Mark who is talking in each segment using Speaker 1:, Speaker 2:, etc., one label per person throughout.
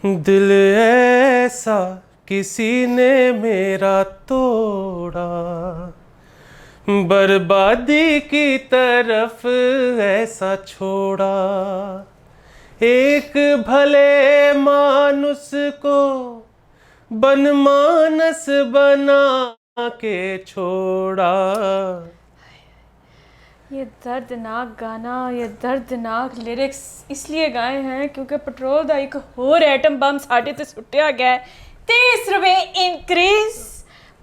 Speaker 1: दिल ऐसा किसी ने मेरा तोड़ा, बर्बादी की तरफ ऐसा छोड़ा, एक भले मानुस को बनमानस बना के छोड़ा।
Speaker 2: ये दर्दनाक गाना, ये दर्दनाक लिरिक्स इसलिए गाए हैं क्योंकि पेट्रोल का एक होर एटम बम साढ़े ते सुट्टिया गया है। 30 रुपए increase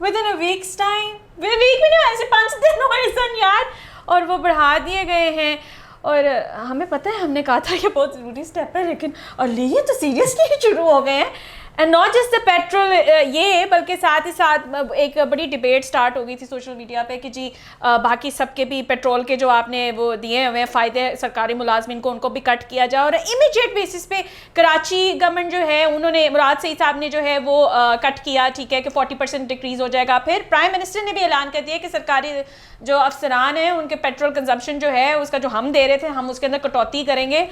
Speaker 2: within a week's time, week भी नहीं, ऐसे 5 दिन हुए सन यार, और वो बढ़ा दिए गए हैं। और हमें पता है, हमने कहा था ये बहुत ज़रूरी स्टेप है, लेकिन और ये तो सीरियसली शुरू हो गए हैं। And not just the petrol, ये बल्कि साथ ही साथ एक बड़ी डिबेट स्टार्ट हो गई थी सोशल मीडिया पे कि जी बाकी सबके भी पेट्रोल के जो आपने वो दिए हुए फ़ायदे सरकारी मुलाजमिन को, उनको भी कट किया जाए। और इमीडिएट बेसिस पे कराची गवर्नमेंट जो है, उन्होंने मुराद सईद साहब ने जो है वो कट किया, ठीक है, कि 40% डिक्रीज़ हो जाएगा। फिर प्राइम मिनिस्टर ने भी ऐलान कर दिया कि सरकारी जो अफसरान हैं उनके पेट्रोल कंजम्पशन जो है उसका जो हम दे रहे थे, हम उसके अंदर कटौती करेंगे।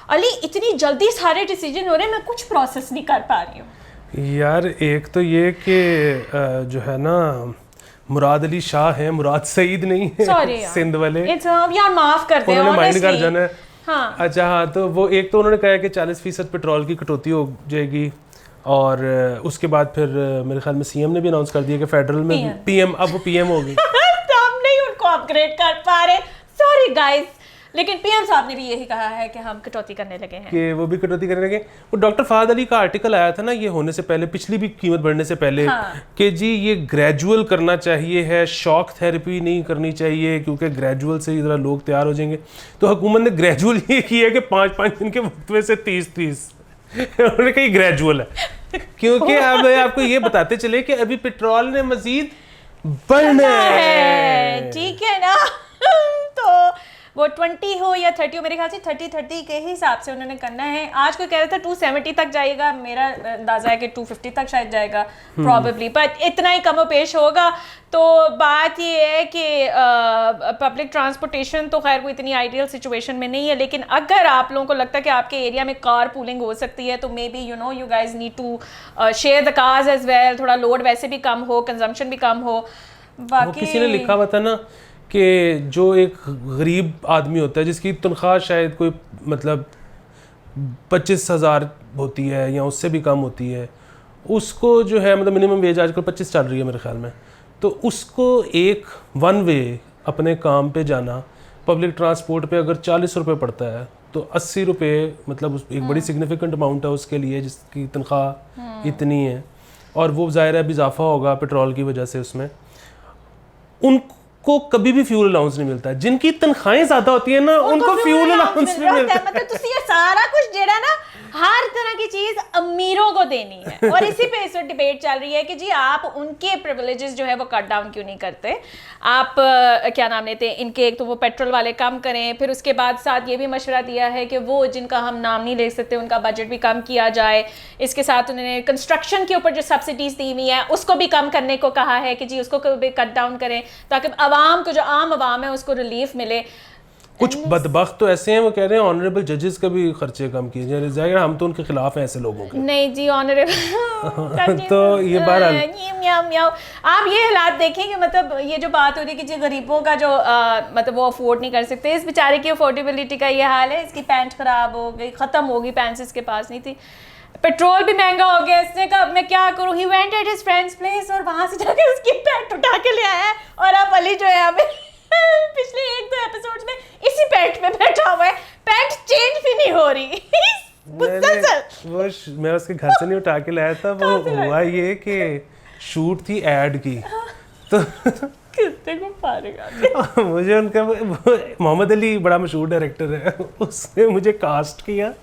Speaker 2: अली, इतनी जल्दी सारे डिसीजन हो रहे हैं, मैं कुछ प्रोसेस नहीं कर पा रही हूँ
Speaker 1: यार। एक तो ये कि जो है ना, मुराद अली शाह है, मुराद सईद नहीं है, सिंध वाले।
Speaker 2: यार माफ कर दें,
Speaker 1: उन्होंने माइंड कर जाना है।
Speaker 2: हाँ।
Speaker 1: अच्छा हाँ, तो वो एक तो उन्होंने कहा कि 40% पेट्रोल की कटौती हो जाएगी, और उसके बाद फिर मेरे ख्याल में सीएम ने भी अनाउंस कर दिया कि फेडरल में पीएम, अब वो पीएम होगी।
Speaker 2: हम नहीं उनको अपग्रेड कर पा रहे, सॉरी गाइस, लेकिन पीएम साहब ने भी यही कहा है कि हम कटौती करने लगे हैं,
Speaker 1: कि वो भी कटौती करने लगे। वो डॉक्टर फहद अली का आर्टिकल आया था ना ये होने से पहले, पिछली भी कीमत बढ़ने से पहले, कि जी ये ग्रेजुअल करना चाहिए है, शॉक थेरेपी नहीं करनी चाहिए, क्योंकि ग्रेजुअल से इधर लोग तैयार हो जाएंगे। तो हुकूमत ने ग्रेजुअल ये किया कि 5-5 दिन के वक्त में से 30-30 उन्होंने कहा ग्रेजुअल है, क्योंकि अब आपको ये बताते चले कि अभी पेट्रोल ने मजीद बढ़ना है,
Speaker 2: ठीक है ना। तो वो 20 हो या 30 हो, मेरे ख्याल से 30 के हिसाब से उन्होंने करना है। आज कोई कह रहा था 270 तक जाएगा, मेरा अंदाजा है कि 250 तक शायद जाएगा प्रॉबेबली, बट इतना ही कम पेश होगा। तो बात ये है कि पब्लिक ट्रांसपोर्टेशन तो खैर वो इतनी आइडियल सिचुएशन में नहीं है, लेकिन अगर आप लोगों को लगता है कि आपके एरिया में कार पूलिंग हो सकती है, तो maybe you guys need to share the cars as well. थोड़ा लोड वैसे भी कम हो, कंजम्पशन भी कम हो।
Speaker 1: बाकी किसी ने लिखा हुआ था ना कि जो एक गरीब आदमी होता है जिसकी तनख्वाह शायद कोई मतलब 25,000 होती है या उससे भी कम होती है, उसको जो है मतलब मिनिमम वेज आजकल 25 चल रही है मेरे ख्याल में, तो उसको एक वन वे अपने काम पे जाना पब्लिक ट्रांसपोर्ट पे अगर 40 रुपये पड़ता है, तो 80 रुपये मतलब एक बड़ी सिग्निफिकेंट अमाउंट है उसके लिए जिसकी तनख्वाह इतनी है। और वो ज़ाहिर है इजाफा होगा पेट्रोल की वजह से उसमें। उनको कभी भी फ्यूल अलाउंस नहीं मिलता है, जिनकी तनख्वाहें ज्यादा होती है ना उनको फ्यूल अलाउंस नहीं मिलता है।
Speaker 2: मतलब तुसी ये सारा कुछ जेड़ा ना हर तरह की चीज अमीरों को देनी है, और इसी पे इस वक्त डिबेट चल रही है कि जी आप उनके प्रिविलेजेस जो है वो कट डाउन क्यों नहीं करते। आप क्या नाम लेते हैं इनके, एक तो वो पेट्रोल वाले कम करें, फिर उसके बाद साथ ये भी मशवरा दिया है कि वो जिनका हम नाम नहीं ले सकते उनका बजट भी कम किया जाए। इसके साथ उन्होंने कंस्ट्रक्शन के ऊपर जो सब्सिडीज दी हुई है उसको भी कम करने को कहा है कि जी उसको भी कट डाउन करें, ताकि आवाम को, जो आम आवाम है, उसको रिलीफ मिले।
Speaker 1: कुछ बदबख्त तो ऐसे हैं वो कह रहे हैं ऑनरेबल जजेस का भी खर्चे कम किए जाए, हम तो उनके खिलाफ हैं ऐसे लोगों के।
Speaker 2: नहीं जी ऑनरेबल
Speaker 1: तो ये बहरहाल
Speaker 2: आप ये हालात देखें कि मतलब ये जो बात हो रही है कि जी गरीबों का जो मतलब वो अफोर्ड नहीं कर सकते, इस बेचारे की अफोर्डेबिलिटी का ये हाल है। इसकी पैंट खराब हो गई, ख़त्म होगी, पैंट्स इसके पास नहीं थी, पेट्रोल भी महंगा हो गया। इसने कहा मैं क्या करूँ, he went at his friends place और वहाँ से जाके उसकी पैंट उठा के ले आया। और अब अली जो है हमें पिछले 1-2 एपिसोड्स में इसी पैंट में बैठा हुआ है, पैंट चेंज भी नहीं हो रही।
Speaker 1: वो मैं उसके घर से नहीं उठा के लाया था, वो हुआ ये कि शूट थी एड की, तो
Speaker 2: कितने को पारेगा
Speaker 1: मुझे उनका मोहम्मद अली बड़ा मशहूर डायरेक्टर है, उसने मुझे कास्ट किया।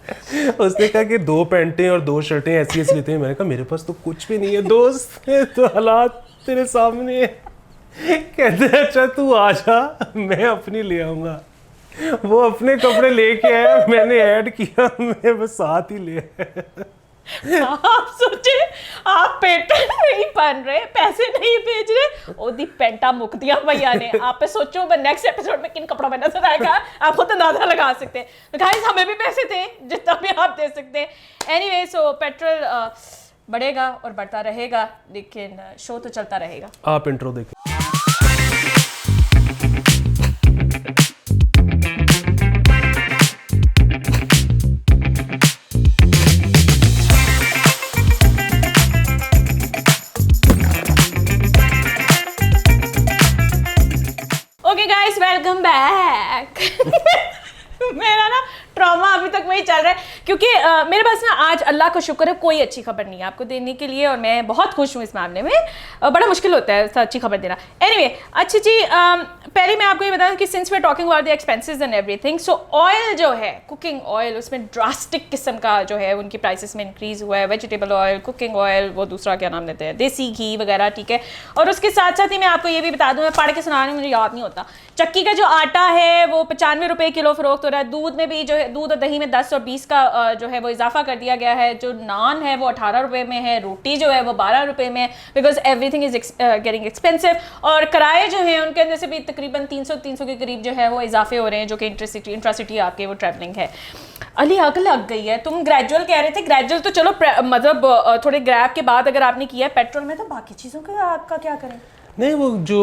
Speaker 1: उसने कहा कि 2 पैंटें और 2 शर्टें ऐसी ऐसी लेते हैं। मैंने कहा मेरे पास तो कुछ भी नहीं है दोस्त, तो हालात तेरे सामने है। कहते हैं अच्छा तू आ जा, मैं अपनी ले आऊँगा। वो अपने कपड़े लेके आया, मैंने ऐड किया, मैं बस साथ ही ले
Speaker 2: आप सोचे आप पेटेंट नहीं बन रहे, पैसे नहीं भेज रहे, ओदी पेंटा मुक दिया भैया ने। आप पे सोचो मैं नेक्स्ट एपिसोड में किन कपड़ों में नजर आएगा, आप खुद अंदाजा लगा सकते हैं। तो गाइस हमें भी पैसे दें जितना भी आप दे सकते हैं। एनीवे सो पेट्रोल बढ़ेगा और बढ़ता रहेगा, लेकिन शो तो चलता रहेगा।
Speaker 1: आप इंट्रो देखें।
Speaker 2: Okay guys welcome back. मेरा ना ट्रॉमा अभी तक वही चल रहा है क्योंकि मेरे पास ना आज अल्लाह का शुक्र है कोई अच्छी खबर नहीं है आपको देने के लिए, और मैं बहुत खुश हूँ इस मामले में। बड़ा मुश्किल होता है अच्छी खबर देना। एनीवे अच्छी जी, पहले मैं आपको ये बता दूं कि since we are talking about the expenses and everything, so oil जो है कुकिंग ऑयल उसमें ड्रास्टिक किस्म का जो है उनकी प्राइसेस में इंक्रीज़ हुआ है। वेजिटेबल ऑयल, कुकिंग ऑयल, वो दूसरा क्या नाम लेते हैं, देसी घी वगैरह, ठीक है। और उसके साथ साथ ही मैं आपको ये भी बता दूँ, मैं पढ़ के सुना रही हूँ, मुझे याद नहीं होता, चक्की का जो आटा है वो 95 रुपये किलो फरोख्त हो रहा है। दूध में भी जो है, दूध और दही में 10 और 20 का जो है वो इजाफा कर दिया गया है। जो नान है वो 18 रुपये में है, रोटी जो है वो 12 रुपये में, because everything is getting expensive. और किराए जो हैं उनके अंदर से भी तकरीबन 300 के करीब जो है वो इजाफे हो रहे हैं, जो कि इंट्रासिटी आपके वो ट्रैवलिंग है। अली आग लग गई है। तुम ग्रेजुअल कह रहे थे, ग्रेजुअल तो चलो मतलब थोड़े ग्रैप के बाद अगर आपने किया है, पेट्रोल में तो बाकी चीज़ों का आपका क्या करें?
Speaker 1: नहीं, वो जो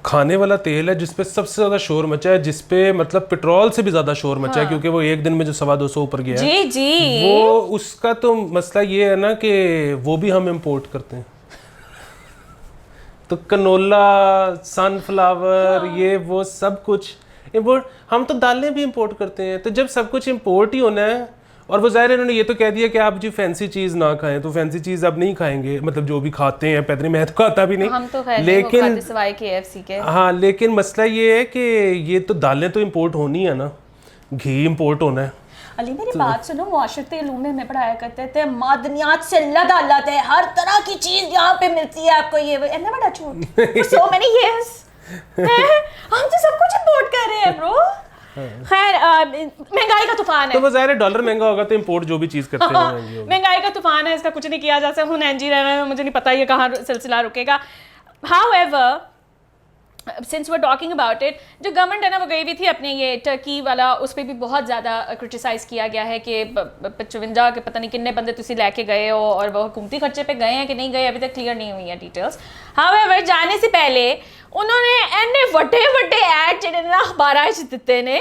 Speaker 1: खाने वाला तेल है जिसपे सबसे ज्यादा शोर मचा है, जिसपे मतलब पेट्रोल से भी ज्यादा शोर मचा है, क्योंकि वो एक दिन में जो 250 ऊपर गया है,
Speaker 2: जी जी,
Speaker 1: वो उसका तो मसला ये है ना कि वो भी हम इंपोर्ट करते हैं। तो कनोला, सनफ्लावर, ये वो सब कुछ इंपोर्ट। हम तो दालें भी इंपोर्ट करते हैं। तो जब सब कुछ इंपोर्ट ही होना है, और वो ज़ाहिर इन्होंने ये तो कह दिया कि आप जी फैंसी चीज़ ना खाएं, तो फैंसी चीज़ अब नहीं खाएंगे, मतलब जो भी खाते हैं पैतरे, मैं तो खाता भी नहीं,
Speaker 2: हम तो
Speaker 1: लेकिन
Speaker 2: सिवाय KFC के।
Speaker 1: हाँ, लेकिन मसला ये है कि ये तो दालें तो इंपोर्ट होनी है ना, घी इंपोर्ट होना है।
Speaker 2: अली मेरी बात सुनो, मुआशरती इल्म में हमें पढ़ाया करते थे मादनियात से लदालत है, हर तरह की चीज़ यहाँ पे मिलती है आपको, ये इतना बड़ा झूठ सो मेनी इयर्स। हम तो सब कुछ इंपोर्ट कर रहे हैं ब्रो। खैर महंगाई का तूफान है, तो
Speaker 1: वो ज़ाहिर है डॉलर महंगा होगा तो इंपोर्ट जो भी चीज़ करते हैं
Speaker 2: महंगाई का तूफान है, इसका कुछ नहीं किया जा सकता। हूँ एनजी रहना है, मुझे नहीं पता ये कहाँ सिलसिला रुकेगा। However since we are talking about it, जो गवर्नमेंट है ना वो गई भी थी अपने ये टर्की वाला, उस पर भी बहुत ज़्यादा क्रिटिसाइज़ किया गया है कि 55 के पता नहीं कितने बंदे तुसी लेके गए हो, और वो हुकूमती खर्चे पे गए हैं कि नहीं गए अभी तक क्लियर नहीं हुई है डिटेल्स। हाउएवर जाने से पहले उन्होंने एने वड्डे ऐड जिन्हें ना अखबार दिते ने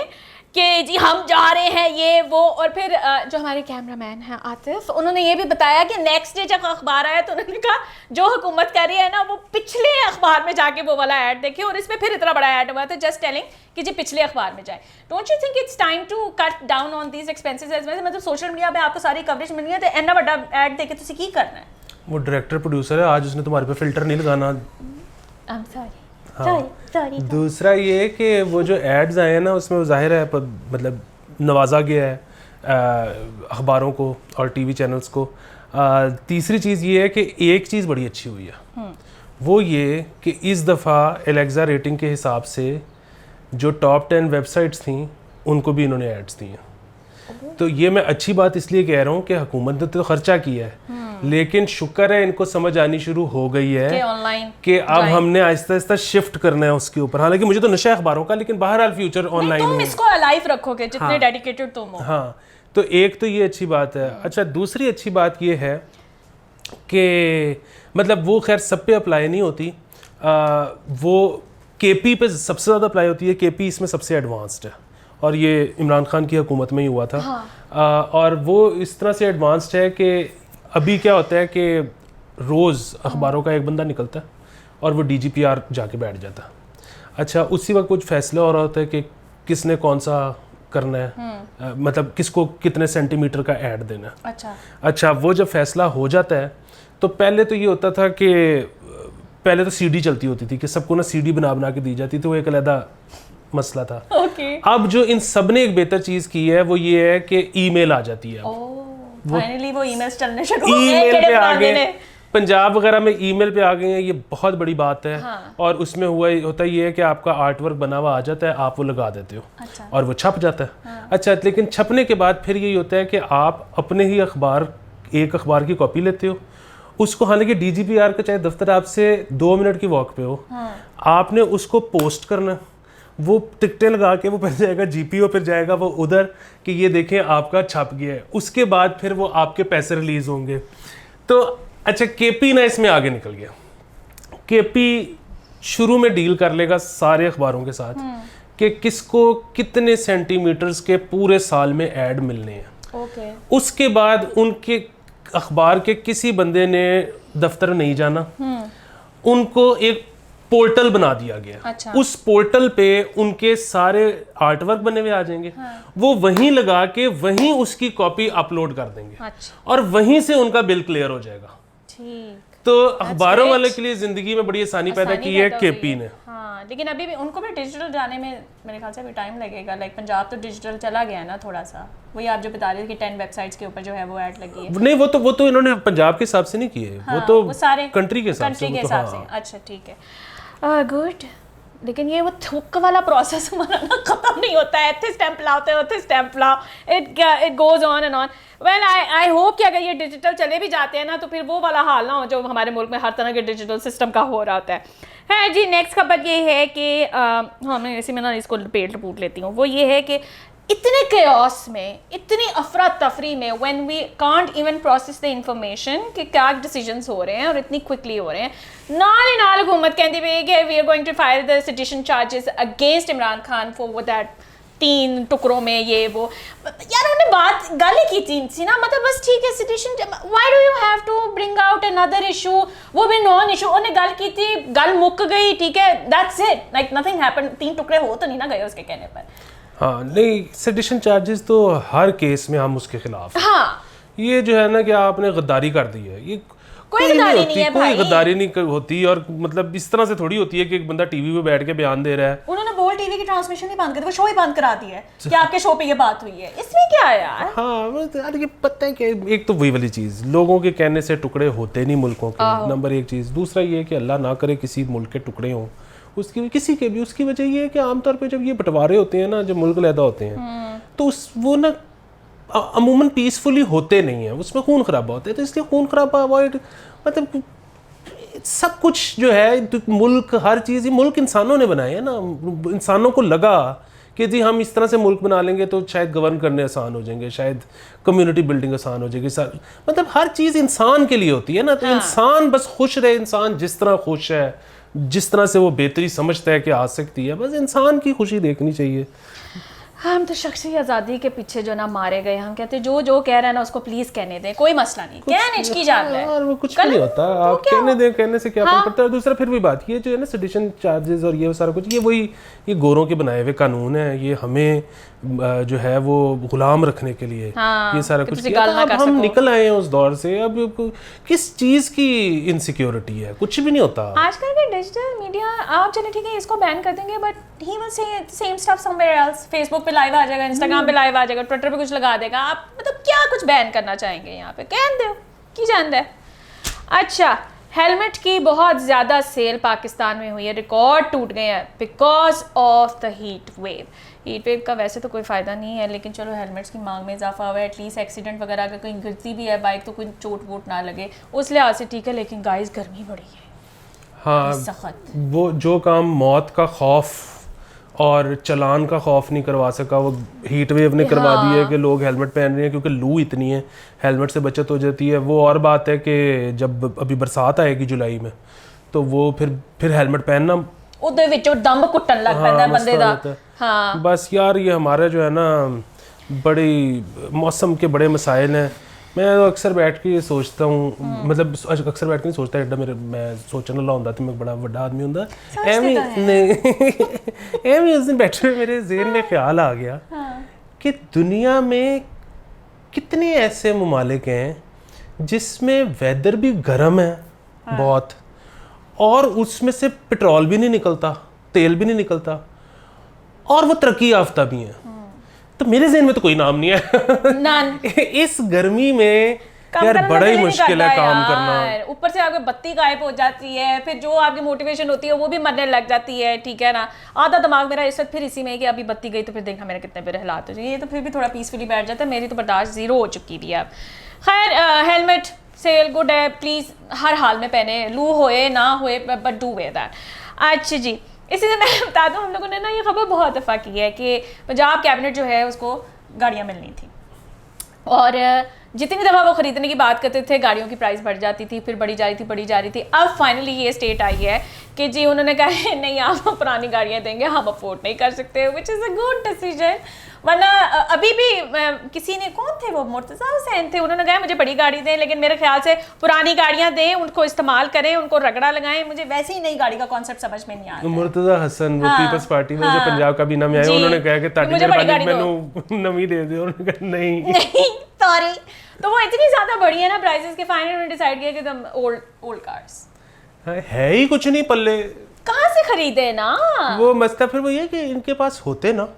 Speaker 2: कि जी हम जा रहे हैं ये वो, और फिर जो हमारे कैमरामैन हैं आतिफ, उन्होंने ये भी बताया कि नेक्स्ट डे जब अखबार आया तो उन्होंने कहा जो हुकूमत कर रही है ना वो पिछले अखबार में जाके वो वाला ऐड देखे, और इसमें फिर इतना बड़ा ऐड हुआ था जस्ट टेलिंग कि जी पिछले अखबार में जाए। Don't you think it's time to cut down on these expenses as well? मतलब सोशल मीडिया पे आपको सारी कवरेज मिल रही है, तो इतना बड़ा ऐड देके तुसी की करना है? वो
Speaker 1: डायरेक्टर प्रोड्यूसर है, आज उसने तुम्हारे पे फिल्टर नहीं लगाना।
Speaker 2: I am sorry.
Speaker 1: हाँ। दूसरा ये कि वो जो एड्स आए हैं ना उसमें वो जाहिर है मतलब नवाजा गया है अखबारों को और टीवी चैनल्स को। तीसरी चीज़ ये है कि एक चीज़ बड़ी अच्छी हुई है, वो ये कि इस दफ़ा एलेक्सा रेटिंग के हिसाब से जो टॉप 10 वेबसाइट्स थी उनको भी इन्होंने एड्स दी हैं। तो ये मैं अच्छी बात इसलिए कह रहा हूँ कि हुकूमत ने तो खर्चा किया है, लेकिन शुक्र है इनको समझ आनी शुरू हो गई है कि अब हमने आहिस्ता आहिस्ता शिफ्ट करना है उसके ऊपर। हालांकि मुझे तो नशा है अखबारों का, लेकिन बहरहाल फ्यूचर ऑनलाइन है,
Speaker 2: तुम इसको अलाइव रखोगे जितने डेडिकेटेड तुम हो।
Speaker 1: हाँ, तो एक तो ये अच्छी बात है। अच्छा, दूसरी अच्छी बात ये है कि मतलब वो खैर सब पे अप्लाई नहीं होती, वो KP पे सबसे ज़्यादा अप्लाई होती है। KP इसमें सबसे एडवांस्ड है, और ये इमरान खान की हुकूमत में ही हुआ था। और वो इस तरह से एडवांस्ड है कि अभी क्या होता है कि रोज़ अखबारों का एक बंदा निकलता है और वो DGPR जाके बैठ जाता है। अच्छा, उसी वक्त कुछ फैसला हो रहा होता है कि किसने कौन सा करना है, मतलब किसको कितने सेंटीमीटर का ऐड देना है। अच्छा, वो जब फैसला हो जाता है तो पहले तो ये होता था कि पहले तो CD चलती होती थी कि सबको ना CD बना के दी जाती थी, वो एक अलग मसला था। अब जो इन सब ने एक बेहतर चीज़ की है वो ये है कि ईमेल आ जाती है।
Speaker 2: फाइनली वो ईमेल्स चलने शुरू
Speaker 1: हो गए, ईमेल पे आ गए, पंजाब वगैरह में ईमेल पे आ गए हैं, ये बहुत बड़ी बात है। हाँ। और उसमें होता ये है कि आपका आर्ट वर्क बना हुआ आ जाता है, आप वो लगा देते हो। अच्छा। और वो छप जाता है। हाँ। अच्छा, लेकिन छपने के बाद फिर यही होता है कि आप अपने ही अखबार एक अखबार की कॉपी लेते हो, उसको हालांकि DGPR का चाहे दफ्तर आपसे 2 मिनट की वॉक पे हो, आपने उसको पोस्ट करना, वो टिकटें लगा के वो पहले जाएगा GPO, फिर जाएगा वो उधर कि ये देखें आपका छप गया है, उसके बाद फिर वो आपके पैसे रिलीज होंगे। तो अच्छा, KP ना इसमें आगे निकल गया। KP शुरू में डील कर लेगा सारे अखबारों के साथ कि किसको कितने सेंटीमीटर्स के पूरे साल में ऐड मिलने हैं। उसके बाद उनके अखबार के किसी बंदे ने दफ्तर नहीं जाना, उनको एक पोर्टल बना दिया गया।
Speaker 2: अच्छा।
Speaker 1: उस पोर्टल पे उनके सारे आर्ट वर्क बने हुए आ जाएंगे। वो वहीं लगा के वहीं उसकी कॉपी अपलोड कर देंगे।
Speaker 2: अच्छा।
Speaker 1: और वहीं से उनका बिल क्लियर हो जाएगा।
Speaker 2: ठीक।
Speaker 1: तो अखबारों वाले के लिए जिंदगी में बड़ी आसानी पैदा की है KP ने।
Speaker 2: हाँ, लेकिन अभी भी उनको भी डिजिटल जाने में मेरे ख्याल से अभी टाइम लगेगा। लाइक पंजाब तो डिजिटल चला गया है ना थोड़ा सा, वही आप जो बता रहे थे कि 10 वेबसाइट्स के ऊपर जो है वो ऐड लगी है।
Speaker 1: नहीं, वो तो इन्होंने पंजाब के हिसाब से नहीं किए,
Speaker 2: हाँ,
Speaker 1: वो तो
Speaker 2: वो सारे
Speaker 1: कंट्री के हिसाब से।
Speaker 2: अच्छा ठीक है, गुड। लेकिन ये वो थुक वाला प्रोसेस हमारा ना खत्म नहीं होता है। इतने स्टैंप लाओ, इतने स्टैंप लाओ, it goes on and on. Well I hope कि अगर ये डिजिटल चले भी जाते हैं ना तो फिर वो वाला हाल ना हो जो हमारे मुल्क में हर तरह के डिजिटल सिस्टम का हो रहा होता है जी। नेक्स्ट खबर ये है कि हाँ, मैं इसी में ना इसको लपेट लेती हूँ। वो ये है कि इतने chaos में, इतनी अफरा तफरी में, when we can't even process the information कि क्या decisions हो रहे हैं और इतनी quickly हो रहे हैं, नाल हुकूमत कहती है कि we are going to file the sedition charges against Imran Khan for that 3 टुकड़ों में ये वो। यार उन्होंने गल ही की थी ना, मतलब बस ठीक है sedition, why do you have to bring out another issue, वो भी नॉन इशू। उन्होंने गल की थी, गल मुक गई, ठीक है, that's it, like nothing happened। 3 टुकड़े हो तो नहीं ना गए उसके कहने पर।
Speaker 1: हाँ, नहीं, सेडिशन चार्जेस तो हर केस में हम उसके खिलाफ।
Speaker 2: हाँ,
Speaker 1: ये जो है ना कि आपने गद्दारी कर दी है, ये
Speaker 2: कोई गद्दारी नहीं है भाई,
Speaker 1: कोई गद्दारी नहीं होती। और मतलब इस तरह से थोड़ी होती है कि एक बंदा टीवी पे बैठ के बयान दे रहा है।
Speaker 2: उन्होंने बोल टीवी की ट्रांसमिशन ही बंद कर दी, वो शो ही बंद करा दी है कि आपके शो पे ये बात हुई है। इसमें क्या है यार?
Speaker 1: हाँ यार, ये पता है कि एक तो वही वाली चीज़, लोगों के कहने से टुकड़े होते नहीं मुल्कों के, नंबर 1 चीज़। दूसरा ये कि अल्लाह ना करे किसी मुल्क के टुकड़े हों, उसकी किसी के भी। उसकी वजह ये है कि आमतौर पे जब ये बंटवारे होते हैं ना, जब मुल्क लैदा होते हैं, तो वो ना अमूमन पीसफुली होते नहीं है, उसमें खून खराबा होता है। तो इसलिए खून खराबा अवॉइड, मतलब सब कुछ जो है मुल्क, हर चीज़, ये मुल्क इंसानों ने बनाए है ना। इंसानों को लगा कि जी हम इस तरह से मुल्क बना लेंगे तो शायद गवर्न करने आसान हो जाएंगे, शायद कम्युनिटी बिल्डिंग आसान हो जाएगी। मतलब हर चीज़ इंसान के लिए होती है ना। तो इंसान बस खुश रहे, इंसान जिस तरह खुश है, जिस तरह से वो बेहतरी समझता है कि आ सकती है, बस इंसान की खुशी देखनी चाहिए।
Speaker 2: हम तो शख्सी आज़ादी के पीछे जो ना मारे गए, हम कहते जो कह रहे हैं ना उसको प्लीज कहने दें, कोई मसला नहीं, क्या हिचकी जान रहा है
Speaker 1: यार, वो कुछ नहीं होता। आप कहने दें, कहने से क्या फर्क पड़ता है। दूसरा फिर भी बात ये जो है ना सेडिशन चार्जेस और ये सारा कुछ, ये गोरों के बनाए हुए कानून है, ये हमें जो है वो गुलाम रखने के लिए ये सारा कुछ किया। अब हम निकल आए हैं उस दौर से, अब किस चीज़ की इनसिक्योरिटी है? कुछ भी नहीं होता
Speaker 2: आजकल के डिजिटल मीडिया। आप चले ठीक है इसको बैन कर देंगे, but he will say same stuff somewhere else. Facebook पे लाइव आ जाएगा, इंस्टाग्राम पे लाइव आ जाएगा, ट्विटर पे कुछ लगा देगा। आप मतलब क्या कुछ बैन करना चाहेंगे यहाँ पे? कह दो की जान है। अच्छा, हेलमेट की बहुत ज़्यादा सेल पाकिस्तान में हुई है, रिकॉर्ड टूट गए हैं because of the heat wave. Heat wave का वैसे तो कोई फ़ायदा नहीं है, लेकिन चलो हेलमेट्स की मांग में इजाफा हुआ है। एटलीस्ट एक्सीडेंट वगैरह अगर कहीं गिरती भी है बाइक तो कोई चोट वोट ना लगे, उस लिहाज से ठीक है। लेकिन गाइस गर्मी बड़ी है,
Speaker 1: हाँ,
Speaker 2: सख्त।
Speaker 1: वो जो काम मौत का खौफ और चलान का खौफ नहीं करवा सका, वो हीट वेव ने करवा दी है कि लोग हेलमेट पहन रहे हैं क्योंकि लू इतनी है, हेलमेट से बचत हो जाती है। वो और बात है कि जब अभी बरसात आएगी जुलाई में, तो वो फिर हेलमेट पहनना
Speaker 2: ਉਹਦੇ ਵਿੱਚੋਂ ਦਮ ਘੁੱਟਣ ਲੱਗ ਪੈਂਦਾ ਬੰਦੇ ਦਾ। हाँ,
Speaker 1: बस यार ये हमारा जो है ना बड़ी मौसम के बड़े मसाइल हैं। मैं अक्सर बैठ के ये सोचता हूँ, मतलब अक्सर बैठ के नहीं सोचता, एडा मेरे मैं सोचने वाला होता तो मैं बड़ा बड़ा आदमी होता एवं उस दिन बैठे हुए मेरे ज़हन में ख्याल आ गया कि दुनिया में कितने ऐसे ममालिक हैं जिसमें वेदर भी गर्म है बहुत, और उसमें से पेट्रोल भी नहीं निकलता, तेल भी नहीं निकलता, और वो तरक्की याफ्ता भी हैं। तो मेरे ज़हन में तो कोई नाम नहीं है। इस गर्मी में यार बड़ा ही मुश्किल है काम करना।
Speaker 2: ऊपर से आपकी बत्ती गायब हो जाती है, फिर जो आपकी मोटिवेशन होती है वो भी मरने लग जाती है, ठीक है ना। आधा दिमाग मेरा इस वक्त फिर इसी में है कि अभी बत्ती गई तो फिर देखा मेरे कितने बुरे हालात हो जाएंगे। ये तो फिर भी थोड़ा पीसफुली बैठ जाता है, मेरी तो बर्दाश्त जीरो हो चुकी भी है अब। खैर हेलमेट सेल गुड है, प्लीज़ हर हाल में पहने, लू होए ना होए बट डू वेयर दैट। अच्छा जी, इसी से मैं बता दूँ, हम लोगों ने ना ये खबर बहुत दफ़ा की है कि पंजाब कैबिनेट जो है उसको गाड़ियाँ मिलनी थी, और जितनी दफ़ा वो ख़रीदने की बात करते थे गाड़ियों की प्राइस बढ़ जाती थी, फिर बढ़ी जा रही थी। अब फाइनली ये स्टेट आई है कि जी उन्होंने कहा है नहीं आप पुरानी गाड़ियाँ देंगे, हम अफोर्ड नहीं कर सकते, which is a good decision. वरना अभी भी किसी ने, कौन थे वो, मुर्तज़ा हुसैन थे, उन्होंने कहा मुझे बड़ी गाड़ी दें, लेकिन मेरे ख्याल से पुरानी गाड़ियाँ दें, उनको इस्तेमाल करें, उनको रगड़ा लगाएं। मुझे वैसे ही नई गाड़ी का कॉन्सेप्ट समझ में नहीं आता।
Speaker 1: मुर्तज़ा हसन वो पीपल्स पार्टी में जो पंजाब का भी नाम आया, उन्होंने कहा कि ताड़ी मैंने नवी दे दे, उन्होंने कहा नहीं
Speaker 2: सॉरी। तो वो इतनी ज़्यादा बढ़ी है ना प्राइसेस के, फाइनली उन्होंने डिसाइड किया कि तुम ओल्ड कार्स
Speaker 1: है ही कुछ नहीं पल्ले,
Speaker 2: कहाँ से खरीदे ना
Speaker 1: वो मसला। फिर वो ये कि इनके पास होते ना,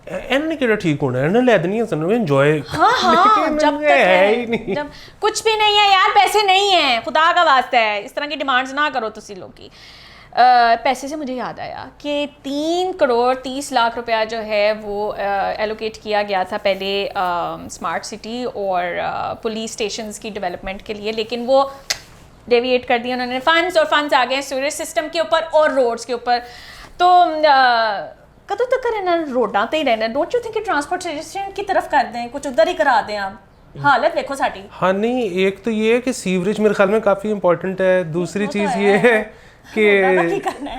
Speaker 1: इन्होंने क्या ठीक होना है, इन्होंने लेदनी है सनों एंजॉय।
Speaker 2: हाँ जब तक है ही नहीं, जब कुछ भी नहीं है यार, पैसे नहीं है, खुदा का वास्ता है, इस तरह की डिमांड्स ना करो तुसी लोग की। पैसे से मुझे याद आया कि 3 करोड़ 30 लाख रुपया जो है वो एलोकेट किया गया था पहले स्मार्ट सिटी और पुलिस स्टेशंस की डेवलपमेंट के लिए, लेकिन वो डेविएट कर दिया उन्होंने। फंड्स और फंड्स आ गए सीवरेज सिस्टम के ऊपर और रोड्स के ऊपर। तो कदों तक रहना रोडा ते ही रहना, डोंट यू थिंक कि ट्रांसपोर्टेशन की तरफ कर दें, कुछ उधर ही करा दें आप। हालत देखो साड़ी।
Speaker 1: हाँ नहीं, एक तो ये है कि सीवरेज मेरे ख्याल में काफ़ी इंपॉर्टेंट है। दूसरी चीज़ ये है कि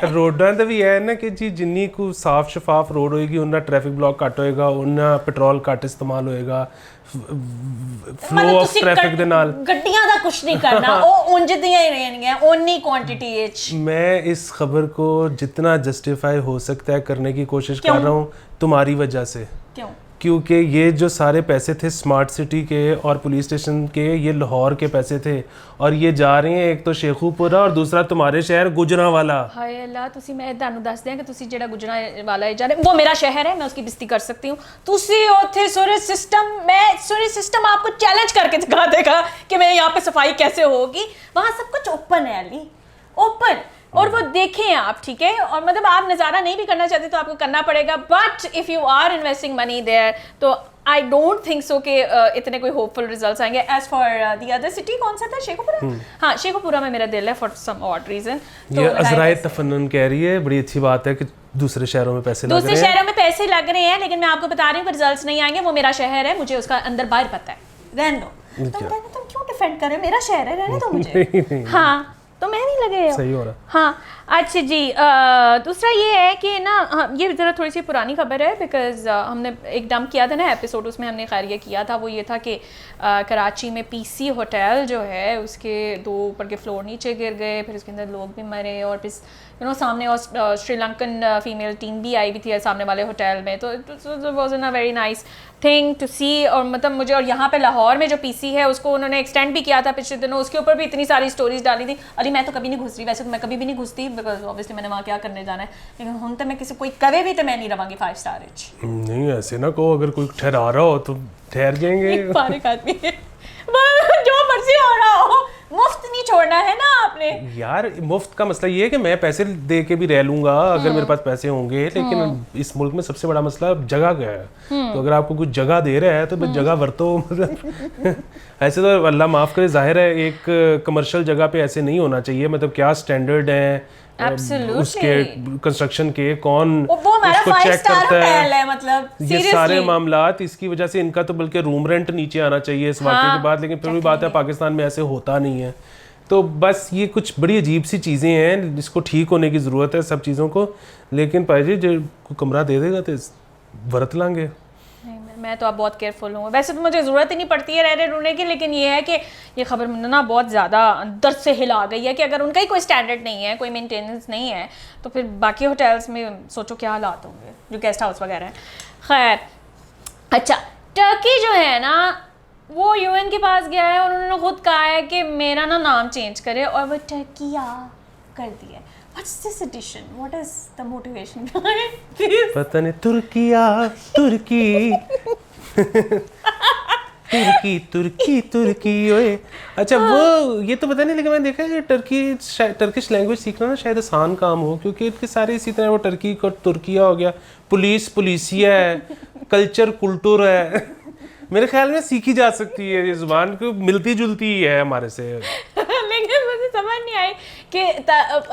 Speaker 1: रोडां ते भी है ना कि जी जिन्नी को साफ शफाफ रोड होएगी उन्ना ट्रैफिक ब्लॉक घट होएगा, उन्ना पेट्रोल घट इस्तेमाल होएगा, फ्लो ऑफ ट्रैफिक दे नाल
Speaker 2: गड्डियां दा कुछ नहीं करना, ओ उंज दियां ही रहनियां ओनी क्वांटिटी विच।
Speaker 1: मैं इस खबर को जितना जस्टिफाई हो सकता है करने की कोशिश कर रहा हूँ तुम्हारी वजह से।
Speaker 2: क्यों?
Speaker 1: क्योंकि ये जो सारे पैसे थे स्मार्ट सिटी के और पुलिस स्टेशन के, ये लाहौर के पैसे थे, और ये जा रहे हैं एक तो शेखुपुरा और दूसरा तुम्हारे शहर गुजरांवाला।
Speaker 2: हाय अल्लाह, तुसी मैं ਤੁਹਾਨੂੰ ਦੱਸ ਦਿਆਂ ਕਿ ਤੁਸੀਂ ਜਿਹੜਾ ਗੁਜਰਾਂਵਾਲਾ ਜਾ ਰਹੇ वो मेरा शहर है, मैं उसकी बिस्ती कर सकती हूँ। तुसी ओथे सूरज सिस्टम, मैं सूरज सिस्टम आपको चैलेंज करके दिखा देगा कि मैं यहाँ पे सफाई कैसे होगी। वहाँ सब कुछ ओपन है अली, ओपन, और वो देखें आप, ठीक है। और मतलब आप नज़ारा नहीं भी करना चाहते तो आपको करना पड़ेगा, but if you are investing money there तो आई डोंट थिंक सो कि इतने कोई होपफुल रिजल्ट्स आएंगे। As for the other city, कौन सा था, शेखुपुरा? हाँ शेखुपुरा में मेरा दिल है फॉर सम ऑड रीजन।
Speaker 1: तो अज़राए तफन्नुन कह रही है बड़ी अच्छी बात है कि दूसरे शहरों में पैसे लग रहे हैं,
Speaker 2: दूसरे शहरों में पैसे लग रहे हैं, लेकिन मैं आपको बता रही हूँ रिजल्ट्स नहीं आएंगे। वो मेरा शहर है, मुझे उसका अंदर बाहर पता है, रहने दो। तुम क्यों डिफेंड कर रहे हो, मेरा शहर है, रहने दो मुझे। हाँ तो मैं नहीं लगे
Speaker 1: सही हो रहा।
Speaker 2: हाँ अच्छा जी, दूसरा ये है कि ना, हाँ ये ज़रा थोड़ी सी पुरानी खबर है, बिकॉज हमने एक डंप किया था ना एपिसोड, उसमें हमने खैर ये किया था, वो ये था कि कराची में पीसी होटल जो है उसके 2 ऊपर के फ्लोर नीचे गिर गए, फिर उसके अंदर लोग भी मरे, और फिर यू नो सामने और श्रीलंकन फीमेल टीम भी आई हुई थी सामने वाले होटल में। तो it was a very nice thing to see. और मतलब मुझे, और यहाँ पे लाहौर में जो पीसी है उसको उन्होंने एक्सटेंड भी किया था पिछले दिनों, उसके ऊपर भी इतनी सारी स्टोरीज डाली थी। अरे मैं तो कभी नहीं घुस रही, वैसे तो मैं कभी भी नहीं घुसती, बिकॉज ऑब्वियसली मैंने वहाँ क्या करने जाना है, लेकिन हम तो मैं किसी कोई कवे भी तो मैं नहीं रवांगी 5 स्टार रिच।
Speaker 1: नहीं ऐसे ना कहो, अगर कोई ठहरा रहा हो तो ठहर जाएंगे।
Speaker 2: फारिक आदमी है, जो मर्जी हो रहा हो, मुफ्त नहीं छोड़ना है ना आपने।
Speaker 1: यार मुफ्त का मसला ये है कि मैं पैसे दे के भी रह लूंगा अगर मेरे पास पैसे होंगे, लेकिन इस मुल्क में सबसे बड़ा मसला जगह का है। तो अगर आपको कुछ जगह दे रहा है तो बस जगह वरतो। मतलब ऐसे तो अल्लाह माफ़ करे, जाहिर है एक कमर्शियल जगह पे ऐसे नहीं होना चाहिए। मतलब क्या स्टैंडर्ड है उसके कंस्ट्रक्शन के, कौन उसको चेक करता है,
Speaker 2: मतलब
Speaker 1: ये सारे मामलात, इसकी वजह से इनका तो बल्कि रूम रेंट नीचे आना चाहिए इस वाक़े के बाद। लेकिन फिर भी बात है पाकिस्तान में ऐसे होता नहीं है। तो बस ये कुछ बड़ी अजीब सी चीज़ें हैं जिसको ठीक होने की ज़रूरत है सब चीज़ों को। लेकिन भाई जी जो कमरा दे देगा तो वरत लांगे।
Speaker 2: मैं तो अब बहुत केयरफुल हूँ, वैसे तो मुझे ज़रूरत ही नहीं पड़ती है रहने रुने की, लेकिन ये है कि ये खबर मुझे ना बहुत ज़्यादा अंदर से हिला गई है कि अगर उनका ही कोई स्टैंडर्ड नहीं है, कोई मेंटेनेंस नहीं है, तो फिर बाकी होटल्स में सोचो क्या हालात होंगे जो गेस्ट हाउस वगैरह हैं। खैर अच्छा, टर्की जो है ना वो यूएन के पास गया है और उन्होंने खुद कहा है कि मेरा ना नाम चेंज करे, और वो टर्किया कर दिया। What's this edition? What is the motivation behind this?
Speaker 1: पता नहीं, तुर्किया तुर्की। तुर्की तुर्की तुर्की ओए। अच्छा वो ये तो पता नहीं, लेकिन मैंने देखा है कि टर्किश लैंग्वेज सीखना ना शायद आसान काम हो, क्योंकि इनके सारे इसी तरह, वो टर्की को तुर्किया हो गया, पुलिस पुलिसिया है, कल्चर कुल्टुर है। मेरे ख्याल में सीखी जा सकती है ये जुबान, को मिलती जुलती ही है हमारे से।
Speaker 2: लेकिन मुझे समझ नहीं आई कि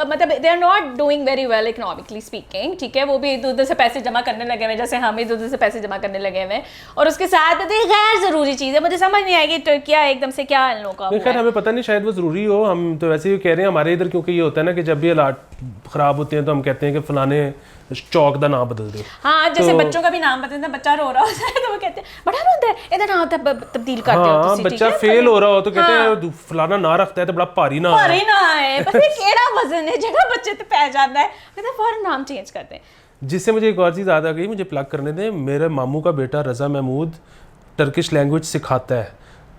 Speaker 2: मतलब they are not doing very well economically speaking, ठीक है, वो भी इधर उधर से पैसे जमा करने लगे हुए, जैसे हम इधर उधर से पैसे जमा करने लगे हुए, और उसके साथ गैर जरूरी चीज़ है। मुझे समझ नहीं आएगी क्या एकदम से क्या इन लोगों का।
Speaker 1: खैर हमें पता नहीं, शायद वो ज़रूरी हो, हम तो वैसे ही कह रहे हैं। हमारे इधर क्योंकि ये होता है ना कि जब भी हालात ख़राब होते हैं तो हम कहते हैं कि फलाने चौक का नाम बदल दो।
Speaker 2: हाँ, जैसे बच्चों का भी नाम बदलते हैं, बच्चा रो रहा होता है तो वो कहते हैं बड़ा रोता है, इधर नाम तब्दील कर दो।
Speaker 1: हाँ, बच्चा फेल हो रहा हो तो कहते हैं फलाना ना रखता है तो बड़ा भारी ना
Speaker 2: है, ना है, पता है केड़ा वजन है जगह बच्चे तो पै जाता है, कहते हैं फौरन नाम चेंज करते हैं।
Speaker 1: जिससे मुझे एक और चीज़ याद आ गई, मुझे प्लग करने दें। मेरे मामू का बेटा रज़ा महमूद टर्किश लैंग्वेज सिखाता है,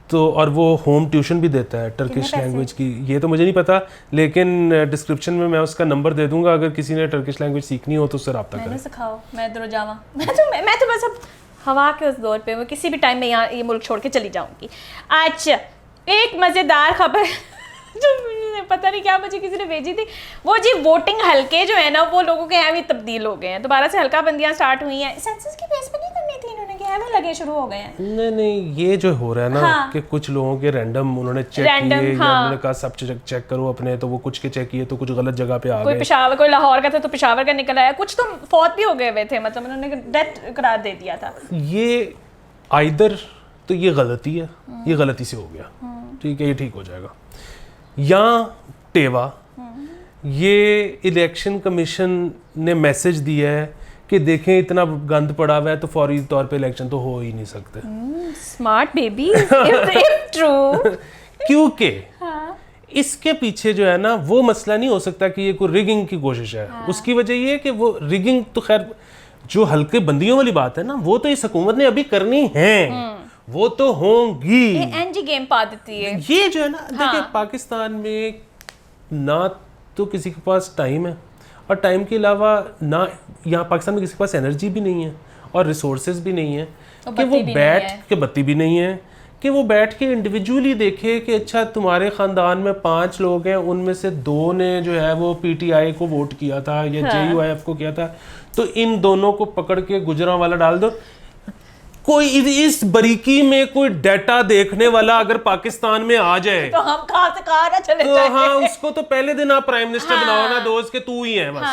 Speaker 1: तो और वो होम ट्यूशन भी देता है टर्किश लैंग्वेज की। ये तो मुझे नहीं पता, लेकिन डिस्क्रिप्शन में मैं उसका नंबर दे दूंगा, अगर किसी ने टर्किश लैंग्वेज सीखनी हो तो उससे रब्ता करें।
Speaker 2: सिखाओ, मैं इधर जावा। मैं तो बस अब हवा के उस दौर पे, मैं किसी भी टाइम में यहाँ ये मुल्क छोड़ के चली जाऊंगी। अच्छा, एक मज़ेदार खबर जो पता नहीं क्या मुझे किसी ने भेजी थी, वो जी वोटिंग हल्के जो है ना वो लोगों के यहाँ भी तब्दील हो गए हैं, दोबारा से हल्का बंदियाँ स्टार्ट हुई हैं। सेंसस की बेस पे नहीं करनी थी इन्होंने, क्या है लगे शुरू हो गए हैं।
Speaker 1: नहीं, ये जो हो रहा है ना,
Speaker 2: हाँ,
Speaker 1: कि कुछ लोगों के रैंडम उन्होंने चेक किए, या उन्होंने कहा सब चेक करो अपने, तो वो कुछ के चेक किए तो कुछ गलत जगह पे आ गए।
Speaker 2: कोई पेशावर, कोई लाहौर का था तो पेशावर का निकल आया, कुछ तो फौत भी हो गए हुए थे, मतलब उन्होंने डेथ करार दे दिया था।
Speaker 1: ये आइदर तो ये गलती है, ये गलती से हो गया, ठीक है, ये ठीक हो जाएगा, या टेवा ये इलेक्शन कमीशन ने मैसेज दिया है कि देखें इतना गंद पड़ा हुआ है तो फौरी तौर पे इलेक्शन तो हो ही नहीं सकते।
Speaker 2: Smart baby, if true.
Speaker 1: क्योंकि इसके पीछे जो है ना वो मसला नहीं हो सकता कि ये कोई रिगिंग की कोशिश है। उसकी वजह ये है कि वो रिगिंग तो खैर जो हल्के बंदियों वाली बात है ना, वो तो इस हुकूमत ने अभी करनी है, वो तो होंगी।
Speaker 2: ये एनजी गेम पा देती है
Speaker 1: ये जो है ना। देखिए पाकिस्तान में ना तो किसी के पास टाइम है, और टाइम के अलावा ना यहाँ पाकिस्तान में किसी के पास एनर्जी भी नहीं है और रिसोर्सेज भी नहीं है कि वो बैठ के, बत्ती भी नहीं है कि वो बैठ के इंडिविजुअली देखे कि अच्छा तुम्हारे ख़ानदान में 5 लोग हैं, उनमें से 2 ने जो है वो पीटीआई को वोट किया था या JUIF को किया था, तो इन दोनों को पकड़ के गुजरांवाला डाल दो। कोई इस बारीकी में कोई डाटा देखने वाला अगर पाकिस्तान में आ जाए
Speaker 2: तो हम कहाँ से कहाँ ना चले
Speaker 1: तो हाँ, उसको तो पहले दिन आप प्राइम मिनिस्टर बनाओ ना दोस्त के तू ही है बस।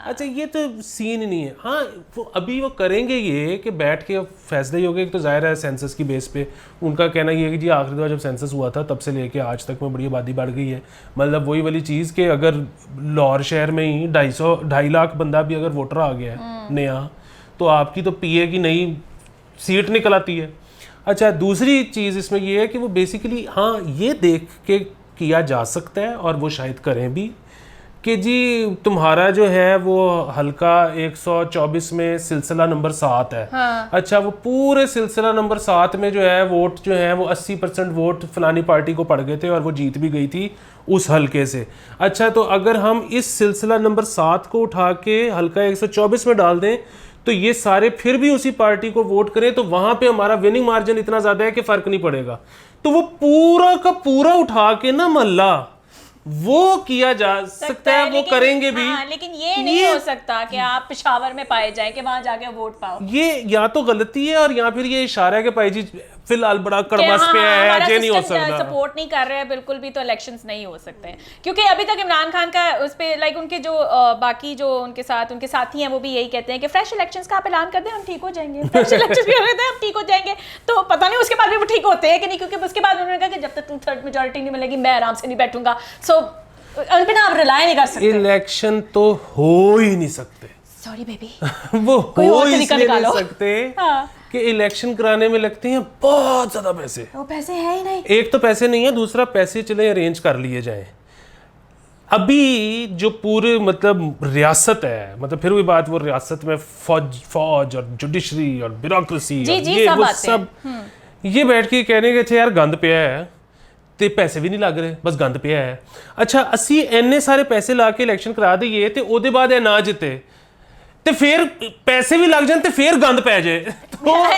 Speaker 1: अच्छा, ये तो सीन ही नहीं है। हाँ, वो अभी वो करेंगे ये कि बैठ के फैसले ही हो गए। तो जाहिर है सेंसस की बेस पे उनका कहना ये है कि जी आखिरी दफा जब सेंसस हुआ था तब से लेके आज तक में बड़ी आबादी बढ़ गई है। मतलब वही वाली चीज़ कि अगर लाहौर शहर में ही 2.5 लाख बंदा भी अगर वोटर आ गया है नया, तो आपकी तो PA की नई सीट निकल आती है। अच्छा, दूसरी चीज़ इसमें ये है कि वो बेसिकली हाँ ये देख के किया जा सकता है, और वो शायद करें भी, कि जी तुम्हारा जो है वो हल्का 124 में सिलसिला नंबर 7 है। अच्छा, वो पूरे सिलसिला नंबर 7 में जो है वोट जो है वो 80% वोट फलानी पार्टी को पड़ गए थे और वो जीत भी गई थी उस हल्के से। अच्छा, तो अगर हम इस सिलसिला नंबर 7 को उठा के हल्का 124 में डाल दें तो ये सारे फिर भी उसी पार्टी को वोट करें तो वहां पे हमारा विनिंग मार्जिन इतना ज्यादा है कि फर्क नहीं पड़ेगा। तो वो पूरा का पूरा उठा के ना मल्ला वो किया जा सकता है, वो करेंगे भी।
Speaker 2: लेकिन ये नहीं हो सकता कि आप पेशावर में पाए जाए कि वहां जाके वोट पाओ।
Speaker 1: ये या तो गलती है और या फिर ये इशारा है कि भाई जी फिलहाल बड़ा कड़बस पे है, ये नहीं हो सकता,
Speaker 2: सपोर्ट नहीं कर रहे हैं बिल्कुल भी, तो इलेक्शंस नहीं हो सकते हैं। क्योंकि अभी तक इमरान खान का उस पे लाइक उनके जो बाकी जो उनके साथी हैं वो भी यही कहते हैं कि फ्रेश इलेक्शंस का आप ऐलान कर दें हम ठीक हो जाएंगे, फ्रेश इलेक्शंस भी हो रहे थे हम ठीक हो जाएंगे। तो पता नहीं उसके बाद भी वो ठीक होते हैं कि नहीं, क्योंकि उसके बाद उन्होंने कहा कि जब तक 2/3 मेजॉरिटी नहीं मिलेगी मैं आराम से नहीं बैठूंगा। सो उन पे ना आप रिलाय नहीं कर सकते।
Speaker 1: इलेक्शन तो हो ही नहीं सकते,
Speaker 2: सॉरी बेबी
Speaker 1: वो हो ही नहीं सकते कि इलेक्शन कराने में लगते हैं बहुत ज्यादा पैसे।
Speaker 2: वो पैसे है ही नहीं। एक
Speaker 1: तो पैसे नहीं है, दूसरा पैसे चले अरेंज कर लिए जाएं। अभी जो पूरे मतलब रियासत है, मतलब फिर वही बात, वो रियासत में फौज और जुडिशरी और ब्यूरोक्रेसी ये वो सब ये बैठ के कहने के थे यार गंद पिया है ते पैसे भी नहीं लग रहे, बस गंद पिया है। अच्छा, 80 इन्ने सारे पैसे ला के इलेक्शन करा दिए ते ओदे बाद ना जिते ਤੇ ਫਿਰ ਪੈਸੇ ਵੀ ਲੱਗ ਜਾਣ ਤੇ ਫਿਰ ਗੰਦ ਪੈ ਜਾਏ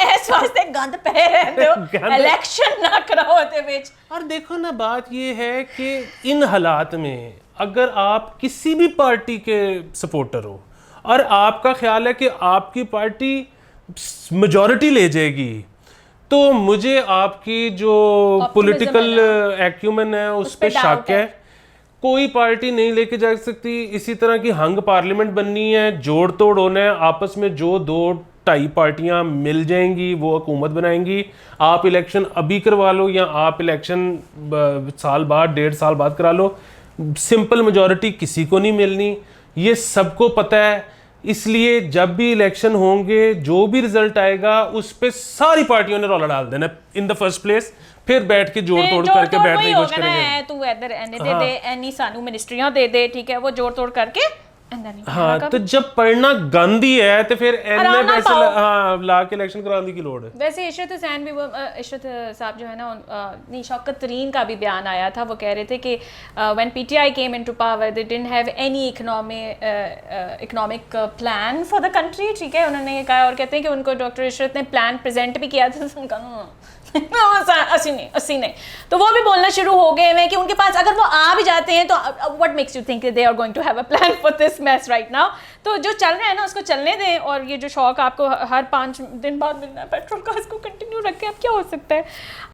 Speaker 2: इस वास्ते गंद पे रहते हो, इलेक्शन ना कराओ ते विच।
Speaker 1: और देखो ना बात ये है कि इन हालात में अगर आप किसी भी पार्टी के सपोर्टर हो और आपका ख्याल है कि आपकी पार्टी मेजॉरिटी ले जाएगी, तो मुझे आपकी जो पॉलिटिकल एक्यूमेन है उस पर शक है। कोई पार्टी नहीं लेके जा सकती। इसी तरह की हंग पार्लियामेंट बननी है, जोड़ तोड़ होना है आपस में, जो 2-2.5 पार्टियां मिल जाएंगी वो हुकूमत बनाएंगी। आप इलेक्शन अभी करवा लो या आप इलेक्शन साल बाद 1.5 साल बाद करा लो, सिंपल मेजॉरिटी किसी को नहीं मिलनी, ये सबको पता है। इसलिए जब भी इलेक्शन होंगे जो भी रिजल्ट आएगा उस पे सारी पार्टियों ने रौला डाल देना इन द फर्स्ट प्लेस, फिर बैठ के जोड़ तोड़ करके बैठने की कोशिश करेंगे।
Speaker 2: तू इधर एने दे दे, एनी सानू मिनिस्ट्रियां दे दे, ठीक है, वो जोड़ तोड़ करके
Speaker 1: हाँ, तो जब पढ़ना गंद ही है तो फिर एने पैसे ला के इलेक्शन कराने की लोड़ है।
Speaker 2: वैसे इशरत हुसैन भी, वो इशरत साहब जो है ना, नहीं, शौकत तरीन का भी बयान आया था, वो कह रहे थे कि when PTI came into power they didn't have any economic plan for the country, ठीक है, उन्होंने ये कहा। और कहते हैं कि उनको डॉक्टर इशरत ने प्लान प्रेजेंट भी किया था, तो उनका असी नहीं। तो वो भी बोलना शुरू हो गए हैं कि उनके पास अगर वो आ भी जाते हैं तो what makes you think they are going to have a plan for this mess right now. तो जो चल रहा है ना उसको चलने दें, और ये जो शौक आपको हर 5 दिन बाद मिलना है पेट्रोल का, इसको कंटिन्यू रखें। अब क्या हो सकता है।